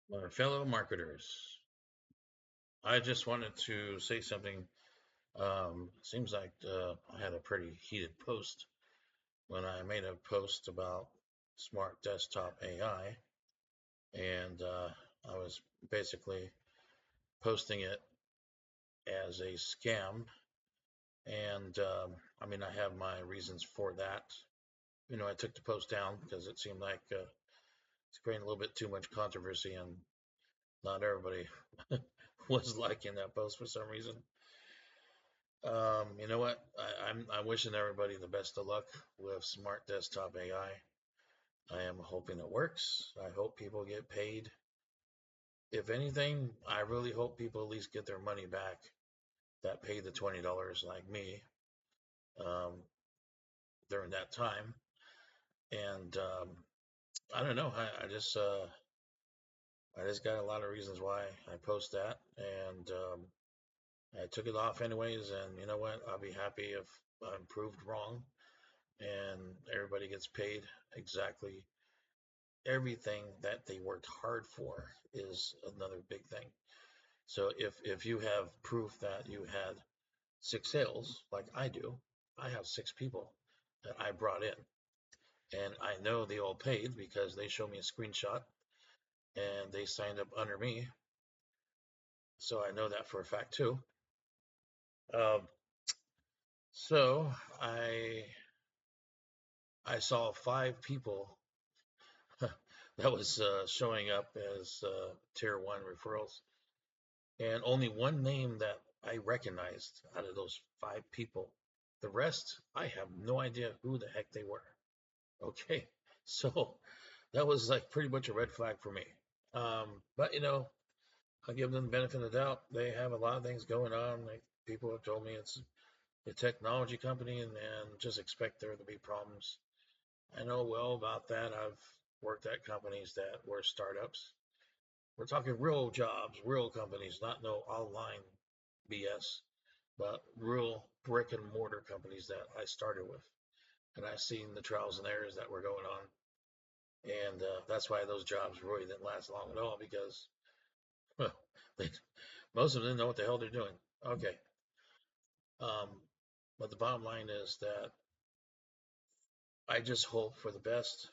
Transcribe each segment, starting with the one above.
My fellow marketers, I just wanted to say something. Seems like I had a pretty heated post when I made a post about smart desktop AI, and I was basically posting it as a scam. And I mean, I have my reasons for that. I took the post down because it seemed like it's creating a little bit too much controversy, and not everybody was liking that post for some reason. You know what? I'm wishing everybody the best of luck with Smart Desktop AI. I am hoping it works. I hope people get paid. If anything, I really hope people at least get their money back that paid the $20 like me um, during that time. And I don't know. I just got a lot of reasons why I post that, and I took it off anyways. And you know what? I'll be happy if I'm proved wrong and everybody gets paid exactly everything that they worked hard for is another big thing. So if you have proof that you had six sales like I do, I have six people that I brought in, and I know they all paid because they show me a screenshot and they signed up under me, so I know that for a fact too. Um, so I saw five people that was showing up as tier one referrals, and only one name that I recognized out of those five people. The rest, I have no idea who the heck they were. Okay, so that was like pretty much a red flag for me. But I'll give them the benefit of the doubt. They have a lot of things going on. Like people have told me it's a technology company, and just expect there to be problems. I know well about that. I've worked at companies that were startups. We're talking real jobs, real companies, not no online BS, but real brick and mortar companies that I started with. And I've seen the trials and errors that were going on. And that's why those jobs really didn't last long at all because well, they, most of them didn't know what the hell they're doing. Okay. Um, but the bottom line is that I just hope for the best.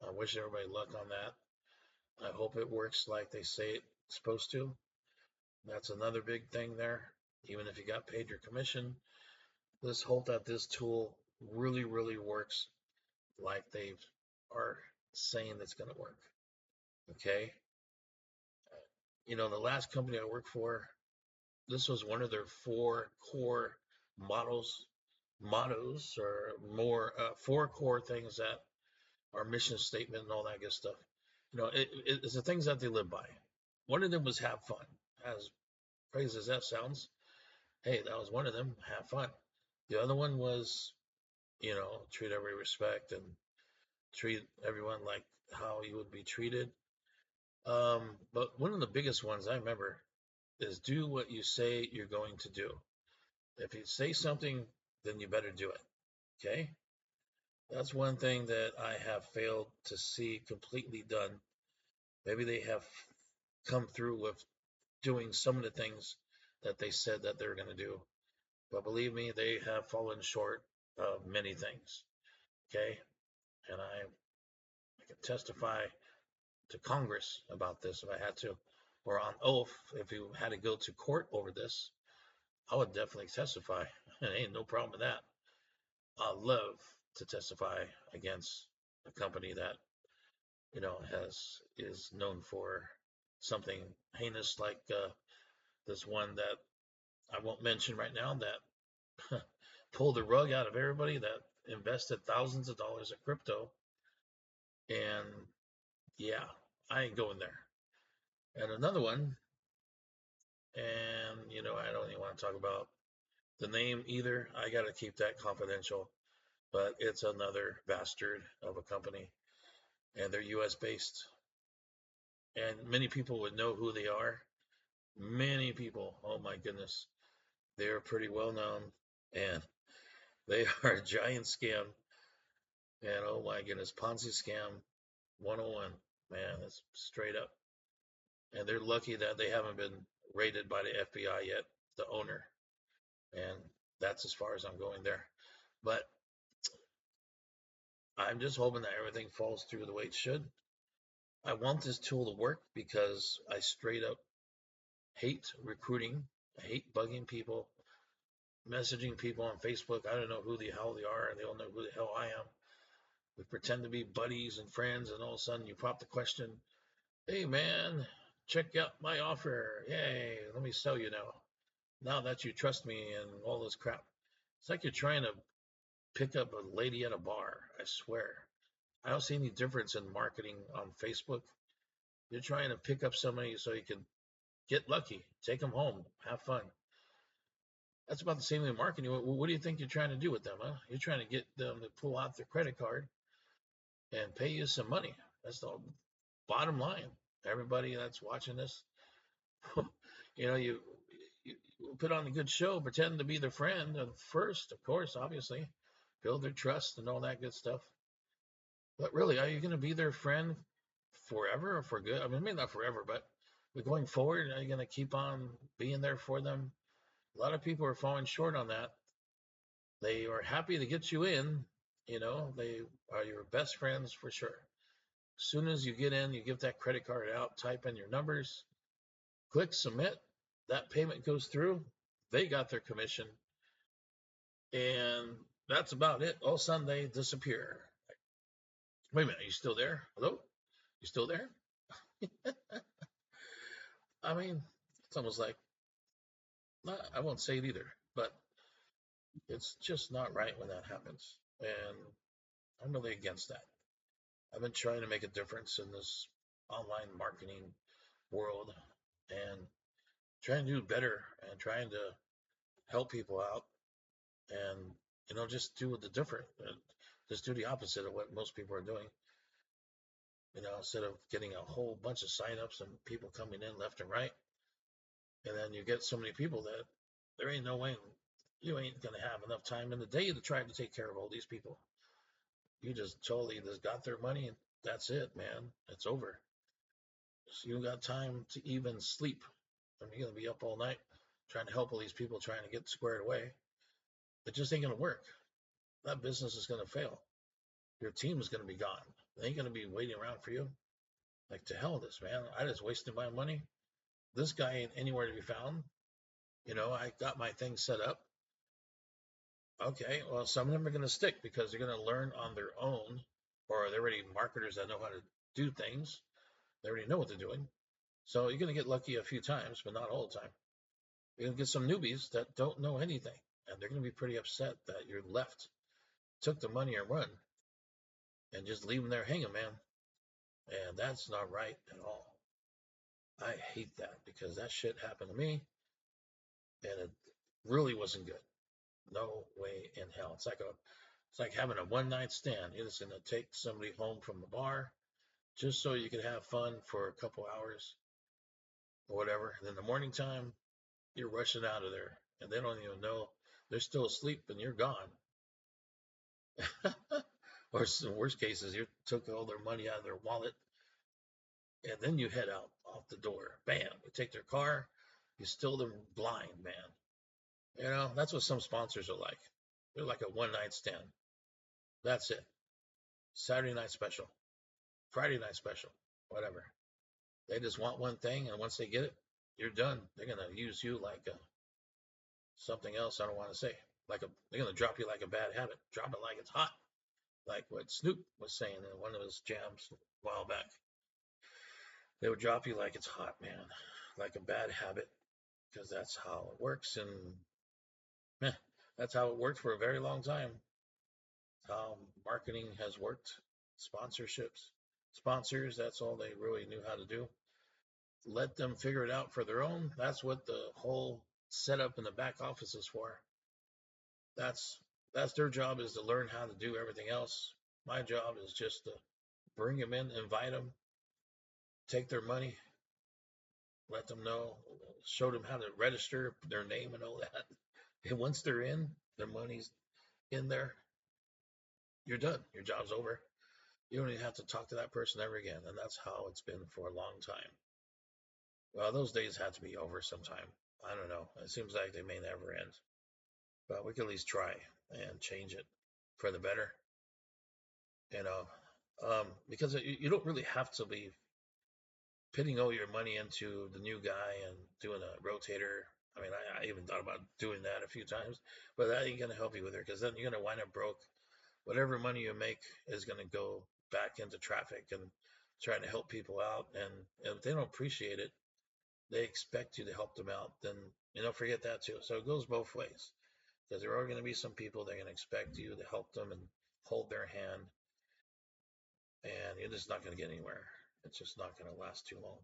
I wish everybody luck on that. I hope it works like they say it's supposed to. That's another big thing there. Even if you got paid your commission, let's hope that this tool really, really works like they are saying it's going to work. Okay. The last company I worked for, this was one of their four core models, mottos, or more, four core things that are mission statement and all that good stuff. It's the things that they live by. One of them was have fun. As crazy as that sounds, hey, that was one of them. Have fun. The other one was, treat every respect and treat everyone like how you would be treated. But one of the biggest ones I remember is do what you say you're going to do. If you say something, then you better do it. Okay? That's one thing that I have failed to see completely done. Maybe they have come through with doing some of the things that they said that they're going to do. But believe me, they have fallen short of many things. Okay? And I can testify to Congress about this if I had to, or on oath if you had to go to court over this. I would definitely testify. Ain't no problem with that. I love to testify against a company that has is known for something heinous like this one that I won't mention right now that pulled the rug out of everybody that invested thousands of dollars in crypto. And yeah, I ain't going there. And another one, and I don't even want to talk about the name either. I got to keep that confidential. But it's another bastard of a company, and they're U.S. based, and many people would know who they are. Many people, oh my goodness, they are pretty well known, and they are a giant scam. And oh my goodness, Ponzi scam 101, man, that's straight up. and they're lucky that they haven't been raided by the FBI yet, the owner. And that's as far as I'm going there. But I'm just hoping that everything falls through the way it should. I want this tool to work because I straight up hate recruiting. I hate bugging people, messaging people on Facebook. I don't know who the hell they are, and they don't know who the hell I am. We pretend to be buddies and friends, and all of a sudden you pop the question, hey man, check out my offer. Yay, let me sell you now. Now that you trust me and all this crap. It's like you're trying to pick up a lady at a bar. I swear. I don't see any difference in marketing on Facebook. You're trying to pick up somebody so you can get lucky, take them home, have fun. That's about the same in marketing. What do you think you're trying to do with them, huh? You're trying to get them to pull out their credit card and pay you some money. That's the bottom line. Everybody that's watching this, you put on a good show, pretend to be their friend, and first, of course, obviously, build their trust and all that good stuff. But really, are you going to be their friend forever or for good? I mean, maybe not forever, but going forward, are you going to keep on being there for them? A lot of people are falling short on that. They are happy to get you in, they are your best friends for sure. As soon as you get in, you give that credit card out, type in your numbers, click submit, that payment goes through, they got their commission, and that's about it. All of a sudden, they disappear. Wait a minute, are you still there? Hello? You still there? I mean, it's almost like, I won't say it either, but it's just not right when that happens. And I'm really against that. I've been trying to make a difference in this online marketing world and trying to do better and trying to help people out and, just do the different, just do the opposite of what most people are doing. Instead of getting a whole bunch of signups and people coming in left and right, and then you get so many people that there ain't no way you ain't gonna have enough time in the day to try to take care of all these people. You just totally just got their money and that's it, man. It's over. So you got time to even sleep. I mean, you're gonna be up all night trying to help all these people trying to get squared away. It just ain't gonna work. That business is gonna fail. Your team is gonna be gone. They ain't gonna be waiting around for you. Like, to hell with this, man. I just wasted my money. This guy ain't anywhere to be found. I got my thing set up. Okay, well, some of them are going to stick because they're going to learn on their own, or they're already marketers that know how to do things. They already know what they're doing. So you're going to get lucky a few times, but not all the time. You're going to get some newbies that don't know anything, and they're going to be pretty upset that you're left, took the money and run, and just leave them there hanging, man. And that's not right at all. I hate that because that shit happened to me, and it really wasn't good. No way in hell. It's like having a one night stand. You're just gonna take somebody home from the bar just so you can have fun for a couple hours or whatever. And in the morning time, you're rushing out of there, and they don't even know they're still asleep, and you're gone. Or in worst cases, you took all their money out of their wallet, and then you head out off the door. Bam! You take their car, you steal them blind, man. That's what some sponsors are like. They're like a one night stand. That's it. Saturday night special, Friday night special, whatever. They just want one thing, and once they get it, you're done. They're gonna use you like something else. I don't want to say. They're gonna drop you like a bad habit. Drop it like it's hot, like what Snoop was saying in one of his jams a while back. They would drop you like it's hot, man, like a bad habit, because that's how it works, and that's how it worked for a very long time. How marketing has worked, sponsorships, sponsors. That's all they really knew how to do. Let them figure it out for their own. That's what the whole setup in the back office is for. That's that's their job, is to learn how to do everything else. My job is just to bring them in, invite them, take their money, let them know, show them how to register their name and all that. And once they're in, their money's in there, you're done. Your job's over. You don't even have to talk to that person ever again. And that's how it's been for a long time. Well, those days had to be over sometime. I don't know. It seems like they may never end, but we can at least try and change it for the better. You know, because you don't really have to be putting all your money into the new guy and doing a rotator. I mean, I even thought about doing that a few times, but that ain't gonna help you with it because then you're gonna wind up broke. Whatever money you make is gonna go back into traffic and trying to help people out, and if they don't appreciate it, they expect you to help them out. Then forget that too. So it goes both ways because there are going to be some people that are going to expect you to help them and hold their hand, and you're just not going to get anywhere. It's just not going to last too long.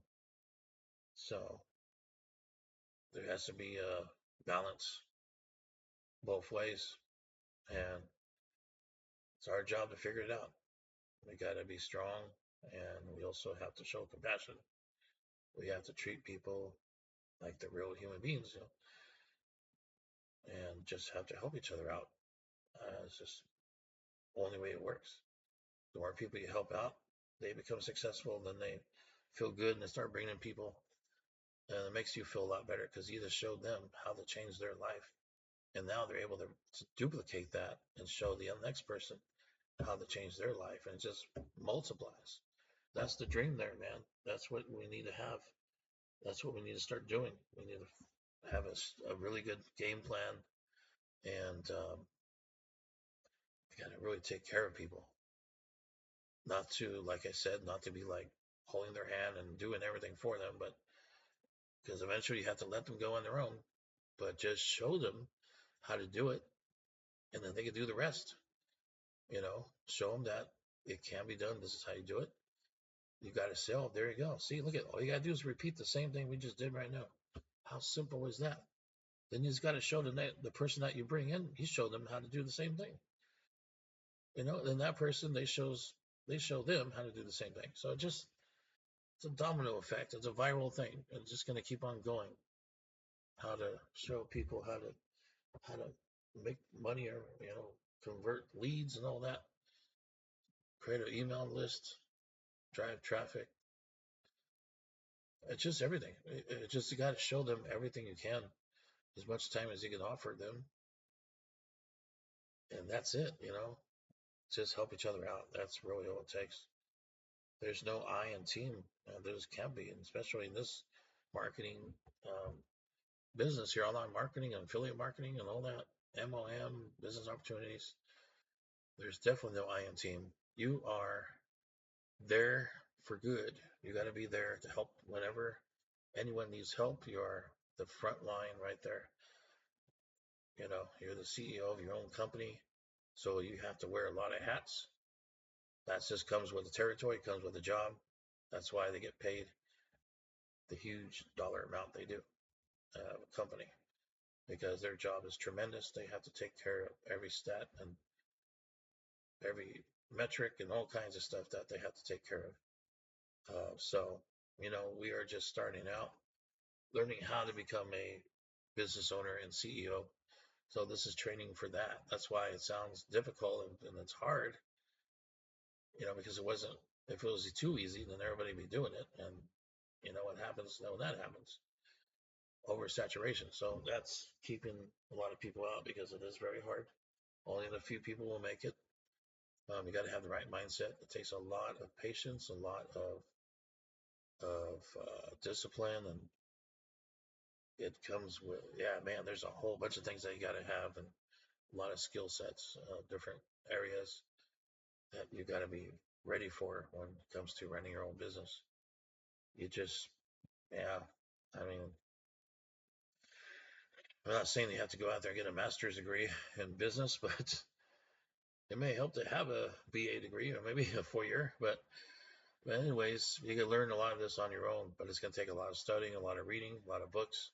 So there has to be a balance both ways, and it's our job to figure it out. We got to be strong, and we also have to show compassion. We have to treat people like they're real human beings, and just have to help each other out. It's just the only way it works. The more people you help out, they become successful, then they feel good and they start bringing in people. And it makes you feel a lot better because you just showed them how to change their life. And now they're able to duplicate that and show the next person how to change their life. And it just multiplies. That's the dream there, man. That's what we need to have. That's what we need to start doing. We need to have a really good game plan. And we got to really take care of people. Not to, like I said, not to be like holding their hand and doing everything for them, but because eventually you have to let them go on their own, but just show them how to do it, and then they can do the rest. Show them that it can be done. This is how you do it. You got to sell. There you go. See, look at all you got to do is repeat the same thing we just did right now. How simple is that? Then you just got to show the person that you bring in. You show them how to do the same thing. Then that person they show them how to do the same thing. So it's a domino effect. It's a viral thing. It's just going to keep on going. How to show people how to make money or convert leads and all that. Create an email list, drive traffic. It's just everything. It's just you got to show them everything you can, as much time as you can offer them, and that's it. Just help each other out. That's really all it takes. There's no I in team. There can be, and especially in this marketing um, business here, online marketing and affiliate marketing and all that, MLM, business opportunities. There's definitely no I in team. You are there for good. You got to be there to help whenever anyone needs help. You're the front line right there. You're the CEO of your own company, so you have to wear a lot of hats. That just comes with the territory, comes with the job. That's why they get paid the huge dollar amount they do, a company, because their job is tremendous. They have to take care of every stat and every metric and all kinds of stuff that they have to take care of. So, we are just starting out, learning how to become a business owner and CEO. So this is training for that. That's why it sounds difficult and it's hard, because if it was too easy, then everybody would be doing it. And what happens when that happens? Oversaturation. So that's keeping a lot of people out because it is very hard. Only a few people will make it. You got to have the right mindset. It takes a lot of patience, a lot of discipline, and it comes with, yeah, man, there's a whole bunch of things that you got to have, and a lot of skill sets, different areas that you got to be ready for when it comes to running your own business. You just, yeah, I mean, I'm not saying you have to go out there and get a master's degree in business, but it may help to have a BA degree or maybe a 4 year. But anyways, you can learn a lot of this on your own, but it's going to take a lot of studying, a lot of reading, a lot of books,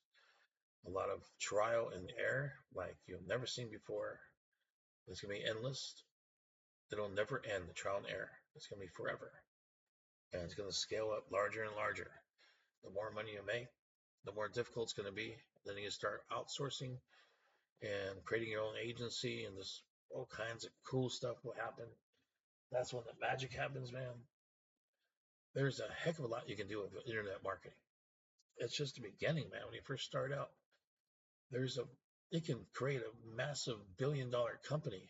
a lot of trial and error like you've never seen before. It's going to be endless. It'll never end, the trial and error. It's going to be forever. And it's going to scale up larger and larger. The more money you make, the more difficult it's going to be. Then you start outsourcing and creating your own agency, and this all kinds of cool stuff will happen. That's when the magic happens, man. There's a heck of a lot you can do with internet marketing. it's just the beginning, man. When you first start out, there's a it can create a massive billion-dollar company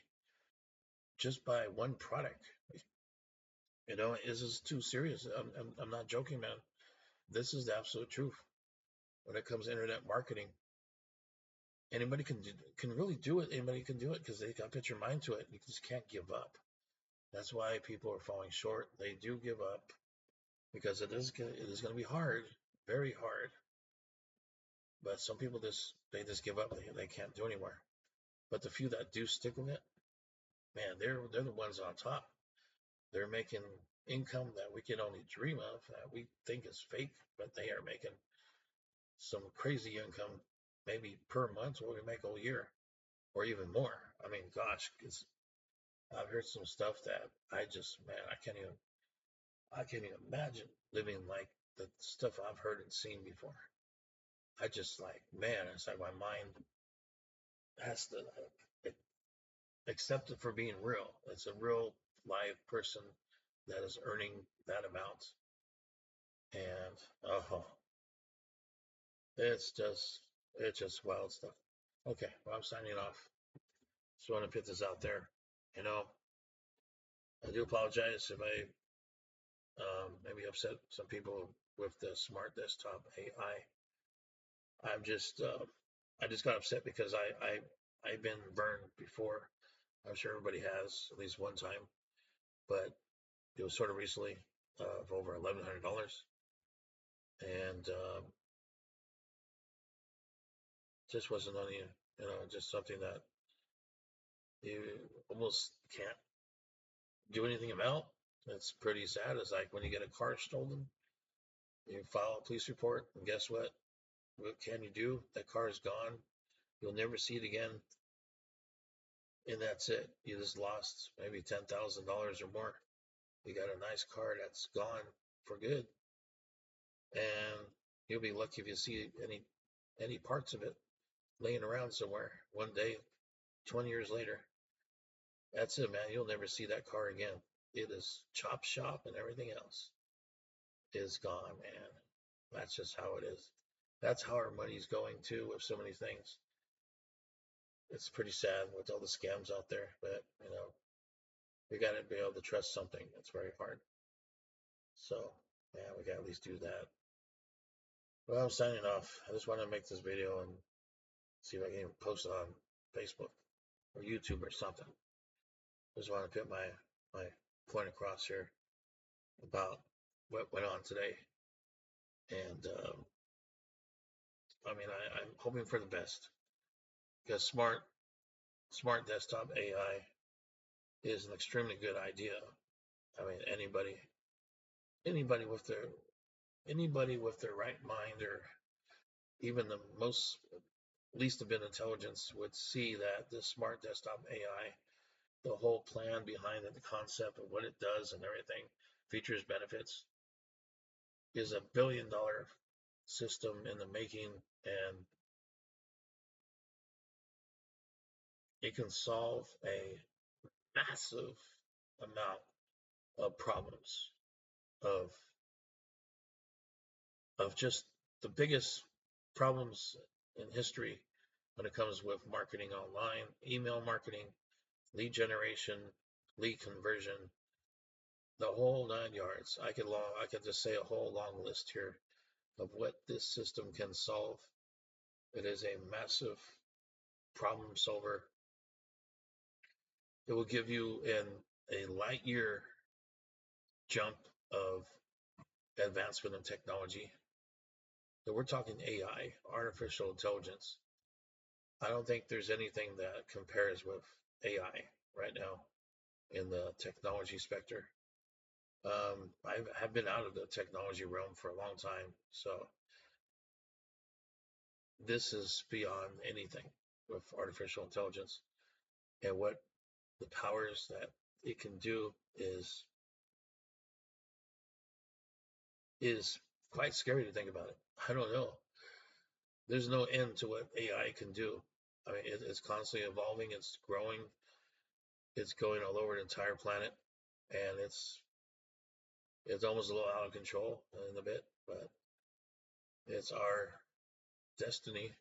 just by one product. This is too serious. I'm not joking, man. This is the absolute truth. When it comes to internet marketing, anybody can really do it. Anybody can do it because they got to put your mind to it. You just can't give up. That's why people are falling short. They do give up because it is going to be hard, very hard. But some people just give up. They can't do anymore. But the few that do stick with it, man, they're the ones on top. They're making income that we can only dream of, that we think is fake, but they are making some crazy income, maybe per month, what we make a year, or even more. I mean, gosh, I've heard some stuff that man, I can't even imagine living like the stuff I've heard and seen before. I just like, man, it's like my mind has to accept it for being real. It's a real live person that is earning that amount. And oh, it's just wild stuff. Okay, well, I'm signing off. Just want to put this out there. You know, I do apologize if I maybe upset some people with the smart desktop AI. I just got upset because I've been burned before. I'm sure everybody has at least one time, but it was sort of recently of over $1,100, and just wasn't on you. Just something that you almost can't do anything about. It's pretty sad. It's like when you get a car stolen, you file a police report, and guess what? What can you do? That car is gone. You'll never see it again, and that's it. You just lost maybe $10,000 or more. You got a nice car that's gone for good, and you'll be lucky if you see any parts of it laying around somewhere one day, 20 years later. That's it, man. You'll never see that car again. It is chop shop and everything else is gone, man. That's just how it is. That's how our money's going too with so many things. It's pretty sad with all the scams out there, but we got to be able to trust something. It's very hard. So, yeah, we got to at least do that. Well, I'm signing off. I just want to make this video and see if I can even post it on Facebook or YouTube or something. I just want to put my point across here about what went on today. And I mean, I'm hoping for the best because smart desktop AI is an extremely good idea. I mean, anybody with their anybody with their right mind, or even the most least a bit of intelligence, would see that this smart desktop AI, the whole plan behind it, the concept of what it does and everything, features, benefits, is $1 billion system in the making, and it can solve a massive amount of problems of just the biggest problems in history when it comes with marketing online, email marketing, lead generation, lead conversion, the whole 9 yards. I could just say a whole long list here of what this system can solve. It is a massive problem solver. It will give you a light year jump of advancement in technology. So we're talking AI, artificial intelligence. I don't think there's anything that compares with AI right now in the technology spectrum. I have been out of the technology realm for a long time, so this is beyond anything with artificial intelligence, and what the powers that it can do is quite scary to think about it. I don't know. There's no end to what AI can do. I mean, it's constantly evolving. It's growing. It's going all over the entire planet, and it's almost a little out of control in a bit, but it's our destiny,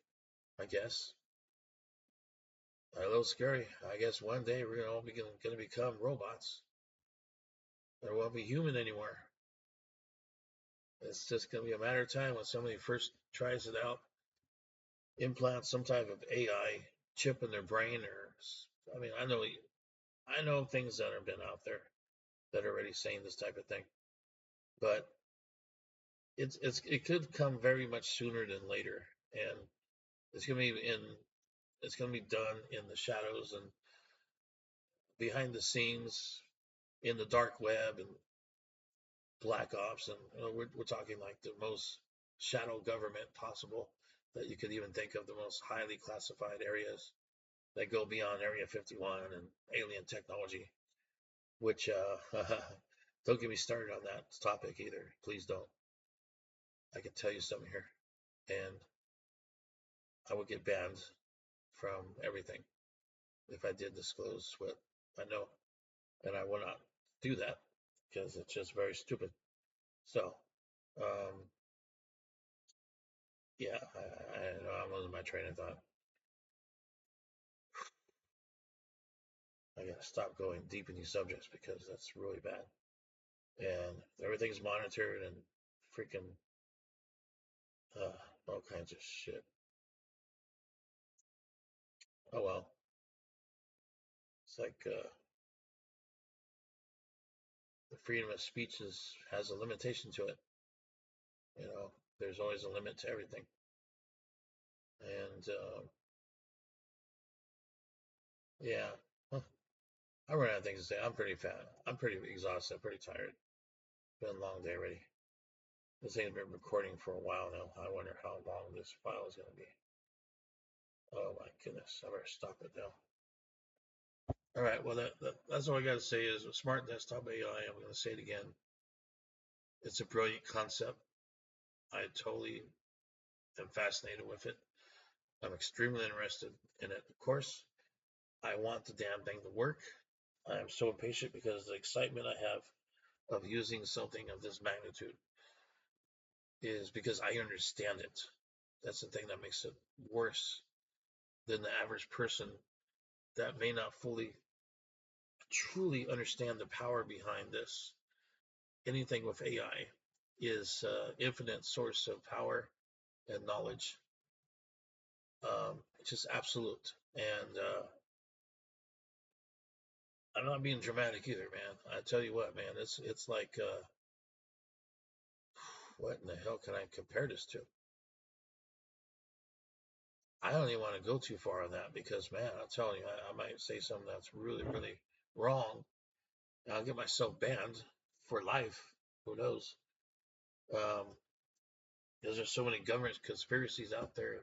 I guess. A little scary. I guess one day we're all going to become robots. There won't be human anymore. It's just going to be a matter of time when somebody first tries it out, implants some type of AI chip in their brain, or I mean, I know things that have been out there that are already saying this type of thing, but it could come very much sooner than later, and it's gonna be in it's gonna be done in the shadows and behind the scenes in the dark web and black ops, and we're talking like the most shadow government possible that you could even think of, the most highly classified areas that go beyond Area 51 and alien technology, which don't get me started on that topic either. Please don't. I can tell you something here, and I would get banned from everything if I did disclose what I know, and I will not do that because it's just very stupid. So, um, yeah, I know I'm losing my train of thought. I gotta stop going deep in these subjects because that's really bad. And everything's monitored and freaking all kinds of shit. Oh well, it's like the freedom of speech has a limitation to it. You know, there's always a limit to everything. And yeah, huh, I run out of things to say. I'm pretty fat. I'm pretty exhausted. I'm pretty tired. Been a long day already. This thing's been recording for a while now. I wonder how long this file is going to be. Oh my goodness. I better stop it now. All right. Well, that's all I got to say is smart desktop AI. I'm going to say it again. It's a brilliant concept. I totally am fascinated with it. I'm extremely interested in it. Of course, I want the damn thing to work. I am so impatient because the excitement I have of using something of this magnitude is because I understand it. That's the thing that makes it worse than the average person that may not fully, truly understand the power behind this. Anything with AI is infinite source of power and knowledge. It's just absolute. And I'm not being dramatic either, man. I tell you what, man, it's like what in the hell can I compare this to? I don't even want to go too far on that because, man, I'm telling you, I might say something that's really, really wrong. And I'll get myself banned for life. Who knows? Um, because there's so many government conspiracies out there,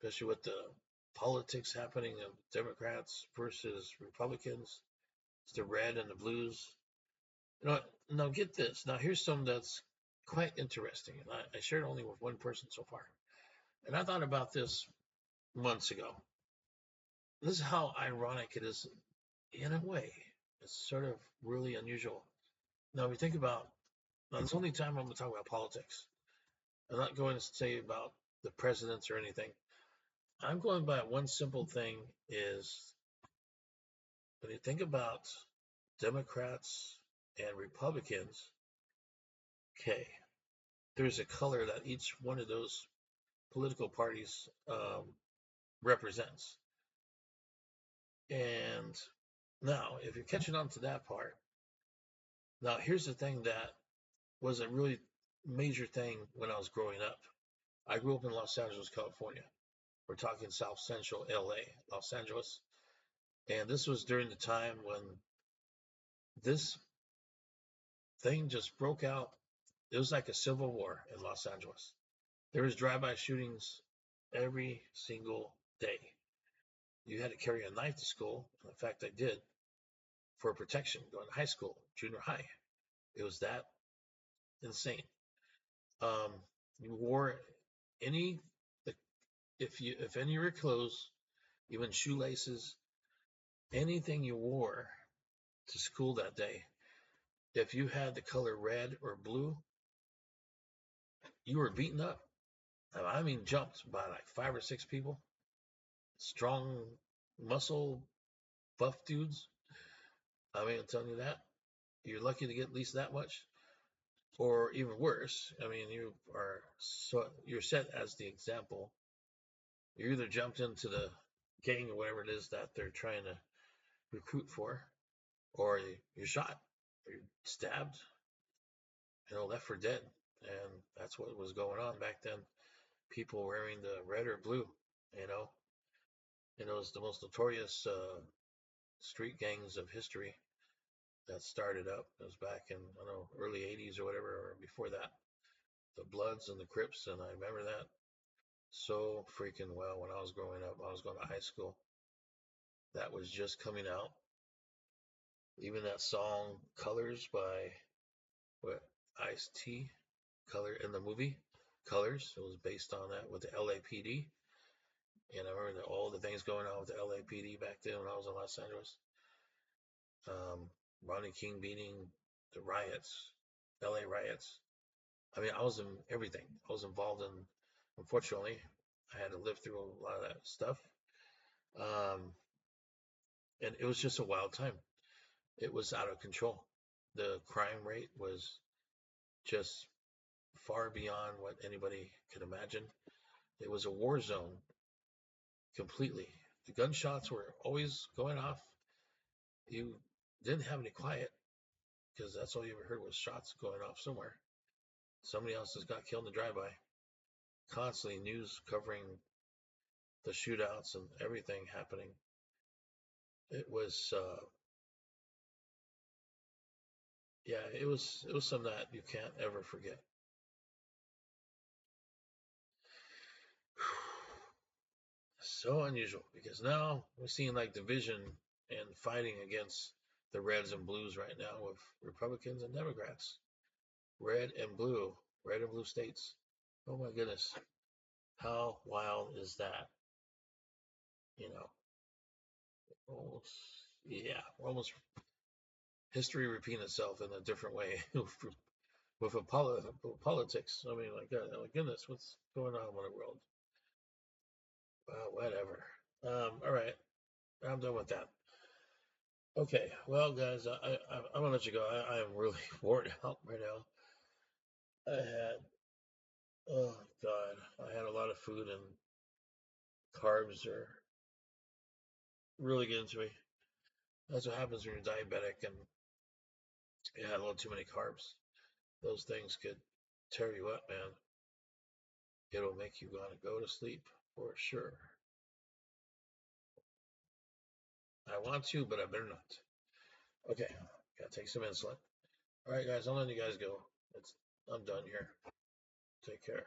especially with the politics happening of Democrats versus Republicans. It's the red and the blues. You know, now get this. Now here's something that's quite interesting, and I shared only with one person so far. And I thought about this months ago. This is how ironic it is in a way. It's sort of really unusual. Now, we think about, now, it's the only time I'm going to talk about politics. I'm not going to say about the presidents or anything. I'm going by one simple thing is when you think about Democrats and Republicans, okay, there's a color that each one of those political parties represents. And now, if you're catching on to that part, now here's the thing that was a really major thing when I was growing up. I grew up in Los Angeles, California. We're talking South Central LA, Los Angeles. And this was during the time when this thing just broke out. It was like a civil war in Los Angeles. There was drive-by shootings every single day. You had to carry a knife to school. In fact, I did for protection going to high school, junior high. It was that insane. Um, you wore any if any of your clothes, even shoelaces, anything you wore to school that day, if you had the color red or blue, you were beaten up. I mean, jumped by like 5 or 6 people, strong, muscle, buff dudes. I mean, I'm telling you that. You're lucky to get at least that much, or even worse. I mean, you're set as the example. You either jumped into the gang or whatever it is that they're trying to recruit for, or you're shot, or you're stabbed, left for dead. And that's what was going on back then. People wearing the red or blue, you know, and it was the most notorious street gangs of history that started up. It was back in, I don't know, early 80s or whatever, or before that. The Bloods and the Crips, and I remember that so freaking well when I was growing up. I was going to high school. That was just coming out. Even that song "Colors" by what, Ice-T, Color in the movie Colors. It was based on that with the LAPD. And I remember all the things going on with the LAPD back then when I was in Los Angeles. Um, Rodney King beating the riots, LA riots. I mean, I was in everything. I was involved in, unfortunately, I had to live through a lot of that stuff. Um, and it was just a wild time. It was out of control. The crime rate was just far beyond what anybody could imagine. It was a war zone completely. The gunshots were always going off. You didn't have any quiet because that's all you ever heard was shots going off somewhere. Somebody else has got killed in the drive-by. Constantly news covering the shootouts and everything happening. It was, yeah, it was something that you can't ever forget. So unusual because now we're seeing like division and fighting against the Reds and Blues right now with Republicans and Democrats. Red and blue, red and blue states. Oh my goodness. How wild is that? You know, almost, yeah, almost history repeating itself in a different way with politics. I mean, my goodness, what's going on in the world? Whatever. All right, I'm done with that. Okay, well, guys, I'm gonna let you go. I am really worn out right now. I had, oh God, I had a lot of food and carbs are really getting to me. That's what happens when you're diabetic and you had a little too many carbs. Those things could tear you up, man. It'll make you want to go to sleep for sure. I want to, but I better not. Okay, gotta take some insulin. All right, guys, I'm letting you guys go. I'm done here. Take care.